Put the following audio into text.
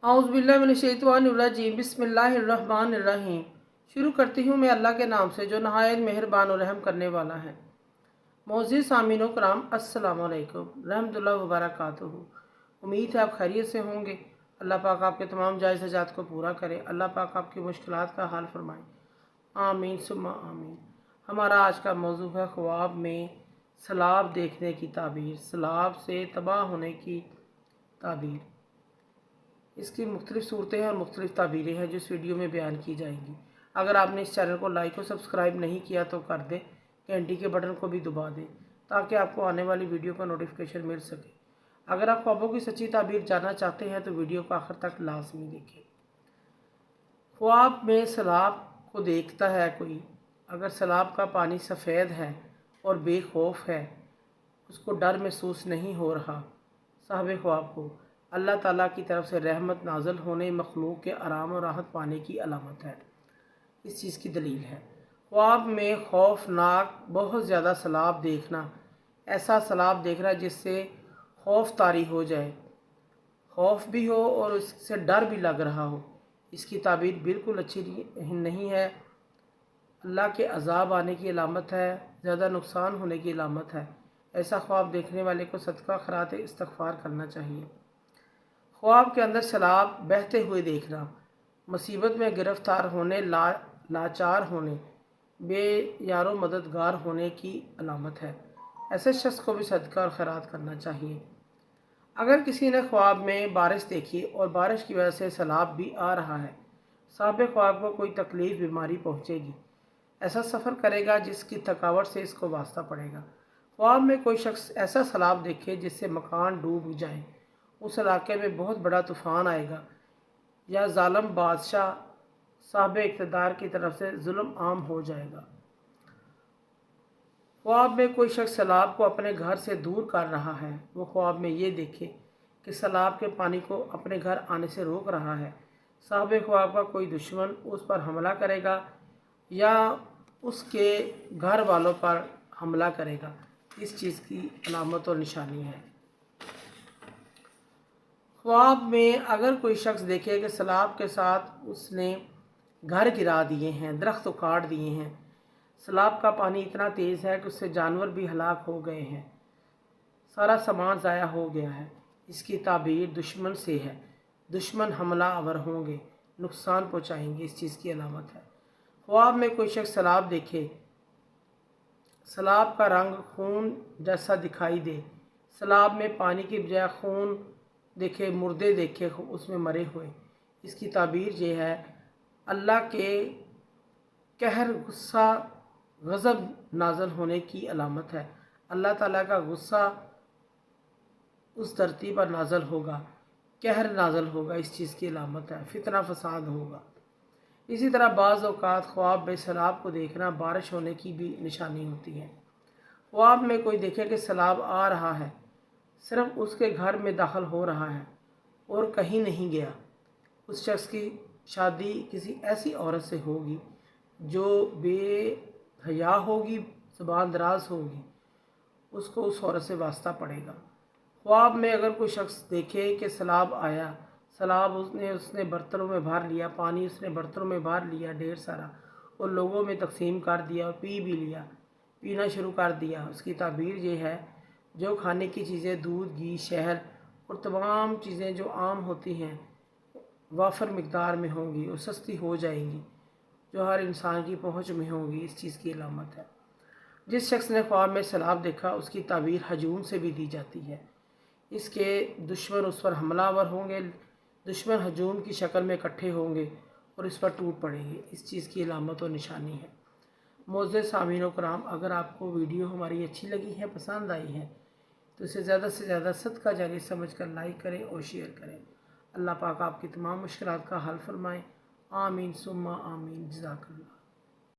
औज़ुबिल्लाहि बिस्मिल्लाहिर्रहमानिर्रहीम। शुरू करती हूँ मैं अल्लाह के नाम से जो नहायत मेहरबान और रहम करने वाला है। मोअज़्ज़िज़ सामीन कराम, अस्सलामु अलैकुम रहमतुल्लाहि व बरकातुहू। उम्मीद है आप खैरियत से होंगे। अल्लाह पाक आपके तमाम जायज़ हजात को पूरा करे। अल्लाह पाक आपकी मुश्किलात का हाल फरमाए। आमीन सुम्मा आमीन। हमारा आज का मौजू है ख्वाब में सैलाब देखने की ताबीर, सैलाब से तबाह होने की ताबीर। इसकी मुख्तलिफ़ सूरतें हैं और मुख्तलिफ़ ताबीरें हैं जो इस वीडियो में बयान की जाएंगी। अगर आपने इस चैनल को लाइक और सब्सक्राइब नहीं किया तो कर दें, घंटी के बटन को भी दबा दें ताकि आपको आने वाली वीडियो का नोटिफिकेशन मिल सके। अगर आप ख्वाबों की सच्ची ताबीर जानना चाहते हैं तो वीडियो को आखिर तक लाजमी देखें। ख्वाब में सैलाब को देखता है कोई, अगर सैलाब का पानी सफ़ेद है और बेखौफ है, उसको डर महसूस नहीं हो रहा, साहब ख्वाब को अल्लाह ताला की तरफ से रहमत नाज़िल होने, मखलूक के आराम और राहत पाने की अलामत है। इस चीज़ की दलील है। ख्वाब में खौफनाक बहुत ज़्यादा सैलाब देखना, ऐसा सैलाब देखना जिससे खौफ तारी हो जाए, खौफ भी हो और उससे डर भी लग रहा हो, इसकी ताबीर बिल्कुल अच्छी नहीं है। अल्लाह के अज़ाब आने की अलामत है, ज़्यादा नुकसान होने की अलामत है। ऐसा ख्वाब देखने वाले को सदका खरात इस्तग़फ़ार करना चाहिए। ख्वाब के अंदर सैलाब बहते हुए देखना, मुसीबत में गिरफ़्तार होने, लाचार होने, बेयारो मददगार होने की अलामत है। ऐसे शख्स को भी सदका और खैरात करना चाहिए। अगर किसी ने ख्वाब में बारिश देखी और बारिश की वजह से सैलाब भी आ रहा है, साहिब ख्वाब को कोई तकलीफ़ बीमारी पहुँचेगी, ऐसा सफ़र करेगा जिसकी थकावट से इसको वास्ता पड़ेगा। ख्वाब में कोई शख्स ऐसा सैलाब देखे जिससे मकान डूब जाए, उस इलाके में बहुत बड़ा तूफ़ान आएगा या ज़ालिम बादशाह साहिब इक़्तिदार की तरफ से जुल्म आम हो जाएगा। ख्वाब में कोई शख्स सैलाब को अपने घर से दूर कर रहा है, वो ख्वाब में ये देखे कि सैलाब के पानी को अपने घर आने से रोक रहा है, साहिब ख्वाब का कोई दुश्मन उस पर हमला करेगा या उसके घर वालों पर हमला करेगा, इस चीज़ की अलामत और निशानी है। ख्वाब में अगर कोई शख्स देखे कि सैलाब के साथ उसने घर गिरा दिए हैं, दरख्त उखाड़ दिए हैं, सैलाब का पानी इतना तेज़ है कि उससे जानवर भी हलाक हो गए हैं, सारा सामान ज़ाया हो गया है, इसकी ताबीर दुश्मन से है। दुश्मन हमला आवर होंगे, नुकसान पहुँचाएंगे, इस चीज़ की अलामत है। ख्वाब में कोई शख्स सैलाब देखे, सैलाब का रंग खून जैसा दिखाई दे, सैलाब में पानी की बजाय खून देखे, मुर्दे देखे उसमें मरे हुए, इसकी ताबीर ये है अल्लाह के कहर, गुस्सा, गज़ब नाज़िल होने की अलामत है। अल्लाह ताला का गुस्सा उस धरती पर नाज़िल होगा, कहर नाज़िल होगा, इस चीज़ की अलामत है। फितना फसाद होगा। इसी तरह बाज़ औक़ात ख्वाब में सैलाब को देखना बारिश होने की भी निशानी होती है। ख्वाब में कोई देखे कि सैलाब आ रहा है, सिर्फ उसके घर में दाखिल हो रहा है और कहीं नहीं गया, उस शख्स की शादी किसी ऐसी औरत से होगी जो बेहया होगी, ज़बान दराज होगी, उसको उस औरत से वास्ता पड़ेगा। ख्वाब में अगर कोई शख्स देखे कि सैलाब आया, सैलाब उसने बर्तनों में भर लिया, पानी उसने बर्तनों में भर लिया ढेर सारा और लोगों में तकसीम कर दिया और पी भी लिया, पीना शुरू कर दिया, उसकी ताबीर ये है जो खाने की चीज़ें, दूध, घी, शहद और तमाम चीज़ें जो आम होती हैं वाफर मकदार में होंगी और सस्ती हो जाएंगी, जो हर इंसान की पहुंच में होंगी, इस चीज़ की अलामत है। जिस शख्स ने ख्वाब में सैलाब देखा उसकी ताबीर हजूम से भी दी जाती है। इसके दुश्मन उस पर हमलावर होंगे, दुश्मन हजूम की शक्ल में इकट्ठे होंगे और इस पर टूट पड़ेंगे, इस चीज़ की अलामत और निशानी है। मोअज़्ज़िज़ सामीन कराम, अगर आपको वीडियो हमारी अच्छी लगी है, पसंद आई है, तो इसे ज़्यादा से ज़्यादा सदका जारी समझ कर लाइक करें और शेयर करें। अल्लाह पाक आपकी तमाम मुश्किलात का हल फरमाएँ। आमीन सुम्मा आमीन। जज़ाकल्लाह।